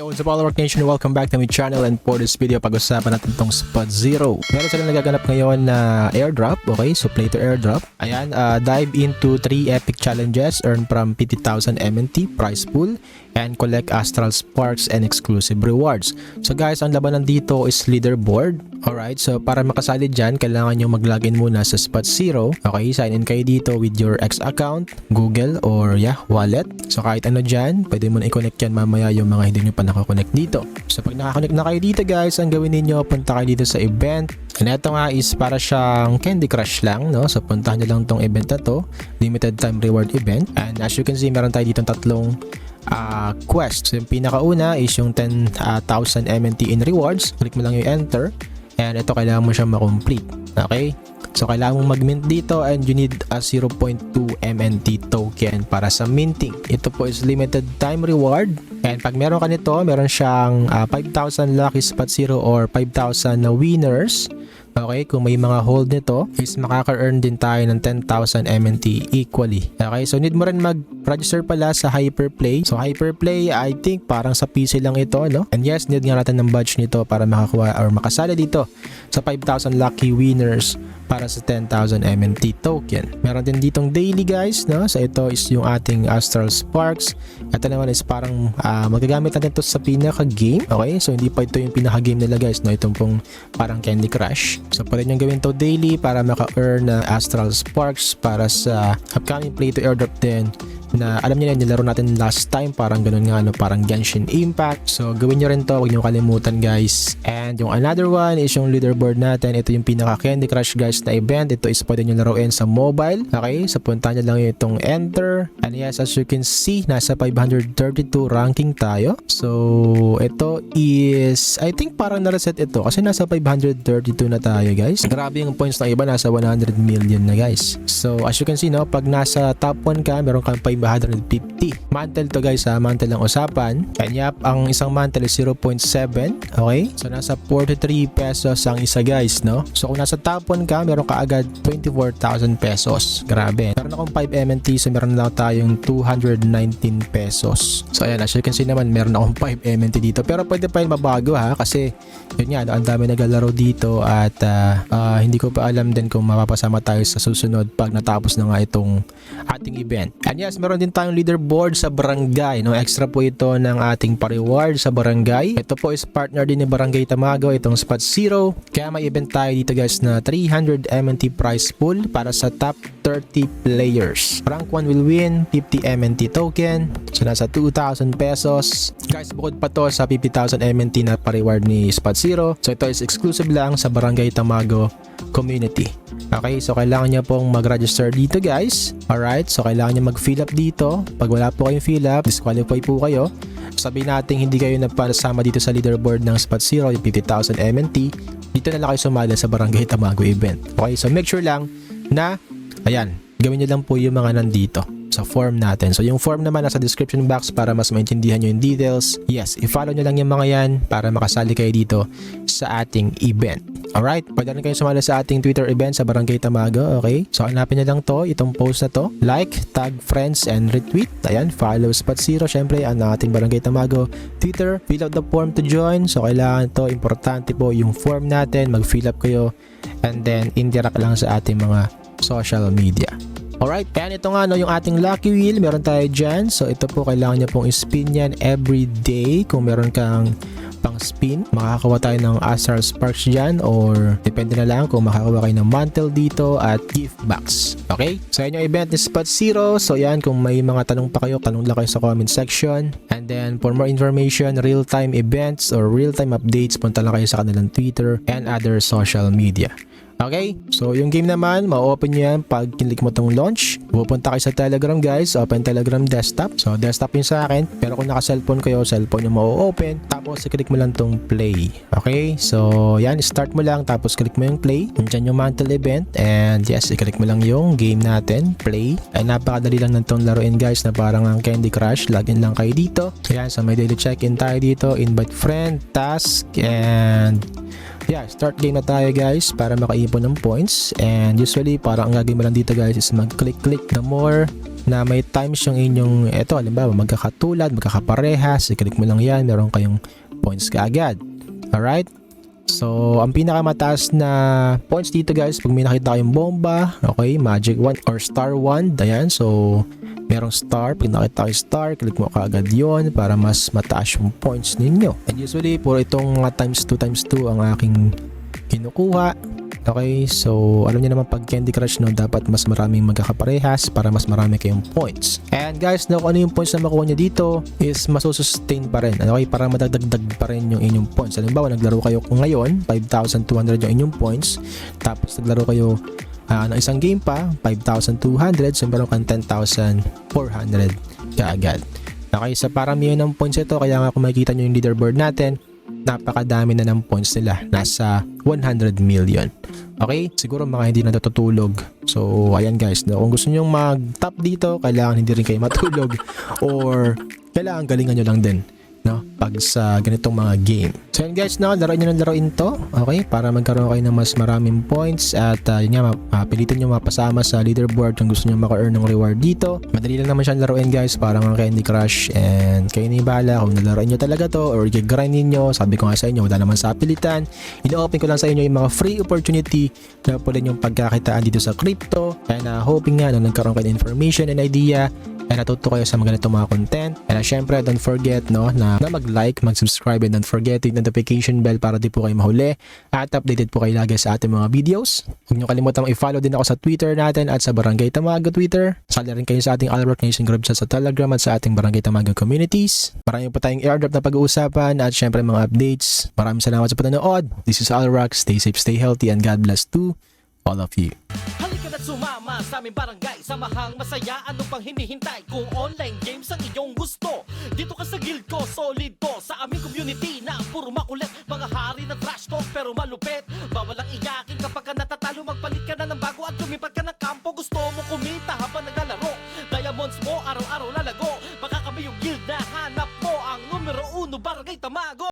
Yo, what's up all Work Nation? Welcome back to my channel, and for this video pag-usapan natin itong Spot Zero. Meron silang nagaganap ngayon na airdrop, okay? So play to airdrop. Ayan, dive into 3 epic challenges, earn from 50,000 MNT prize pool, and collect Astral Sparks and exclusive rewards. So guys, ang labanan dito is leaderboard. Alright, so para makasali dyan, kailangan nyo mag-login muna sa Spot Zero. Okay, sign in kayo dito with your X account, Google, or wallet. So kahit ano dyan, pwede mo na i-connect yan mamaya yung mga hindi nyo pa nakakonect dito. So pag nakakonect na kayo dito guys, ang gawin ninyo, punta kayo dito sa event. And ito nga is para siyang Candy Crush lang, no? So puntahan nyo lang tong event na to, limited time reward event. And as you can see, meron tayo dito tatlong quest. So yung pinakauna is yung 10,000 MNT in rewards. Click mo lang yung enter. And ito kailangan mo siyang makomplete. Okay? So kailangan mong mag-mint dito, and you need a 0.2 MNT token para sa minting. Ito po is limited time reward. And pag meron ka nito, meron siyang 5,000 lucky Spot Zero or 5,000 na winners. Okay, kung may mga hold nito, is makaka-earn din tayo ng 10,000 MNT equally. Okay, so need mo rin mag-register pala sa Hyperplay. So Hyperplay, I think parang sa PC lang ito, no? And yes, need nga natin ng badge nito para makakuha or makasali dito sa 5,000 lucky winners para sa 10,000 MNT token. Meron din ditong daily guys, no? So ito is yung ating Astral Sparks. Ito naman is parang magagamit natin ito sa pinaka-game. Okay, so hindi pa ito yung pinaka-game nila guys, no? Itong pong parang Candy Crush. So pwede nyo gawin to daily para maka-earn na Astral Sparks para sa upcoming play to airdrop din, na alam niyo na nilaro natin last time, parang ganun nga, no? Parang Genshin Impact. So gawin nyo rin to, huwag nyo kalimutan guys. And yung another one is yung leaderboard natin. Ito yung pinaka Candy Crush guys na event. Ito is pwede nyo laruin sa mobile. Okay, so punta nyo lang itong enter. And yes, as you can see, nasa 532 ranking tayo. So ito is, I think parang na-reset ito kasi nasa 532 na tayo guys. Grabe yung points ng iba, nasa 100 million na guys. So as you can see, no, pag nasa top 1 ka, meron kang 550. Mantle to guys, ha, mantle ang usapan. And yap, ang isang mantle is 0.7. Okay, so nasa 43 pesos ang isa guys, no? So kung nasa top 1 ka, meron ka agad 24,000 pesos. Grabe. Meron akong 5 MNT, so meron lang tayong 219 pesos. So ayan, as you can see naman, meron akong 5 MNT dito. Pero pwede pa yun mabago ha, kasi yun nga, ang dami naglalaro dito at hindi ko pa alam din kung mapapasama tayo sa susunod pag natapos na nga itong ating event. And yes, meron din tayong leaderboard sa barangay, no? Extra po ito ng ating pa-reward sa barangay. Ito po is partner din ni Barangay Tamago, itong Spot Zero. Kaya may event tayo dito guys na 300 MNT prize pool para sa top 30 players. Rank 1 will win 50 MNT token. So nasa 2,000 pesos. Guys, bukod pa to sa 50,000 MNT na pa-reward ni Spot Zero. So ito is exclusive lang sa Barangay Tamago community. Okay, so kailangan nyo pong mag-register dito guys. Alright, so kailangan nyo mag-fill up dito. Pag wala po kayong fill up, disqualify po kayo. Sabihin natin hindi kayo nagpasama dito sa leaderboard ng Spot Zero, yung 50,000 MNT. Dito na lang kayo sumali sa Barangay Tamago event. Okay, so make sure lang na, ayan, gawin nyo lang po yung mga nandito sa form natin. So yung form naman nasa description box para mas maintindihan nyo yung details. Yes, i-follow nyo lang yung mga yan para makasali kayo dito sa ating event. Alright, pwede rin kayo sumali sa ating Twitter event sa Barangay Tamago. Okay, so hanapin nyo lang to, itong post na to, like, tag friends, and retweet. Ayan, follow Spot Zero, syempre ang ating Barangay Tamago Twitter. Fill out the form to join. So kailangan to, importante po yung form natin, mag-fill up kayo, and then interact lang sa ating mga social media. Alright, and ito nga, no, yung ating lucky wheel, meron tayo dyan. So ito po, kailangan nyo pong spin yan every day. Kung meron kang pang spin, makakakuha tayo ng Astral Sparks dyan, or depende na lang kung makakakuha kayo ng mantle dito at gift box. Okay, so yan yung event ni Spot Zero. So yan, kung may mga tanong pa kayo, tanong lang kayo sa comment section. And then for more information, real-time events or real-time updates, punta lang kayo sa kanilang Twitter and other social media. Okay, so yung game naman, ma-open nyo yan pag kinlik mo tong launch. Pupunta kayo sa Telegram guys, open Telegram desktop. So desktop yun sa akin, pero kung naka-cellphone kayo, cellphone yung ma-open. Tapos i-click mo lang tong play. Okay, so yan, start mo lang, tapos click mo yung play. Nandiyan yung mantle event, and yes, i-click mo lang yung game natin, play. Ay napakadali lang nitong laruin guys, na parang ang Candy Crush. Login lang kayo dito. So yan, so may daily check-in tayo dito, invite friend, task, and yeah, start game na tayo guys para makaipon ng points. And usually parang ang gagawin mo lang dito guys is mag-click the more na may times yung inyong, eto halimbawa magkakatulad, magkakaparehas, i-click mo lang yan, meron kayong points kaagad. Alright? So, ang pinakamataas na points dito guys, pag may nakita kayong bomba, okay, magic wand or star wand, ayan, so merong star, pag nakita kayo star, click mo kaagad yon para mas mataas yung points ninyo. And usually, puro itong times 2 ang aking kinukuha. Okay, so alam niyo naman pag Candy Crush no, dapat mas maraming magkakaparehas para mas marami kayong points. And guys, kung ano yung points na makuha niyo dito is masusustain pa rin. Okay, para madagdag pa rin yung inyong points. Halimbawa, naglaro kayo ngayon, 5,200 yung inyong points. Tapos naglaro kayo ng isang game pa, 5,200. So meron kang 10,400 kaagad. Okay, sa paramihan ng points ito, kaya nga kung makikita nyo yung leaderboard natin, napakadami na ng points nila. Nasa 100 million. Okay? Siguro mga hindi natutulog. So, ayan guys. No? Kung gusto nyo mag-top dito, kailangan hindi rin kayo matulog. Or, kailangan galingan nyo lang din. No? Pag sa ganitong mga game. So, ayan guys. No? Laruin nyo ng laruin to. Okay? Para magkaroon kayo ng mas maraming points. At yun nga, pilitin nyo mapasama sa leaderboard kung gusto nyo maka-earn ng reward dito. Madali lang naman siyang laruin guys. Parang ang Candy Crush. And kayo na yung bahala kung nalaruin nyo talaga to or i-grind ninyo. Sabi ko nga sa inyo, wala naman sa pilitan. Ino-open ko lang sa inyo yung mga free opportunity na pwede yung pagkakitaan dito sa crypto. And hoping nga na nagkaroon kayo ng information and idea. And natuto kayo sa mga ganitong mga content. And syempre, don't forget no, na mag-like, mag-subscribe, and don't forget yung notification bell para di po kayo mahuli. At updated po kayo lagi sa ating mga videos. Huwag nyo kalimutang i-follow din ako sa Twitter natin at sa Barangay Tamago Twitter. Sali rin kayo sa ating Alrock Nation group sa Telegram at sa ating Barangay Tamago communities. Marami po tayong airdrop na pag-uusapan at syempre mga updates. Maraming salamat sa panonood. This is Alrock. Stay safe, stay healthy, and God bless to all of you. Halika na't sumama sa aming barangay. Samahang masaya, ano pang hinihintay? Kung online games ang iyong gusto, dito ka sa guild ko, solid to. Sa aming community na puro makulit. Mga hari na trash talk pero malupit. Bawal ang iyakin kapag ka natatalo. Magpalit ka na ng bago at lumipat ka ng kampo. Gusto mo kumita habang naglalaro. Diamonds mo araw-araw lalago. Baka kami yung guild na hanap mo. Ang numero 1 Barangay Tamago.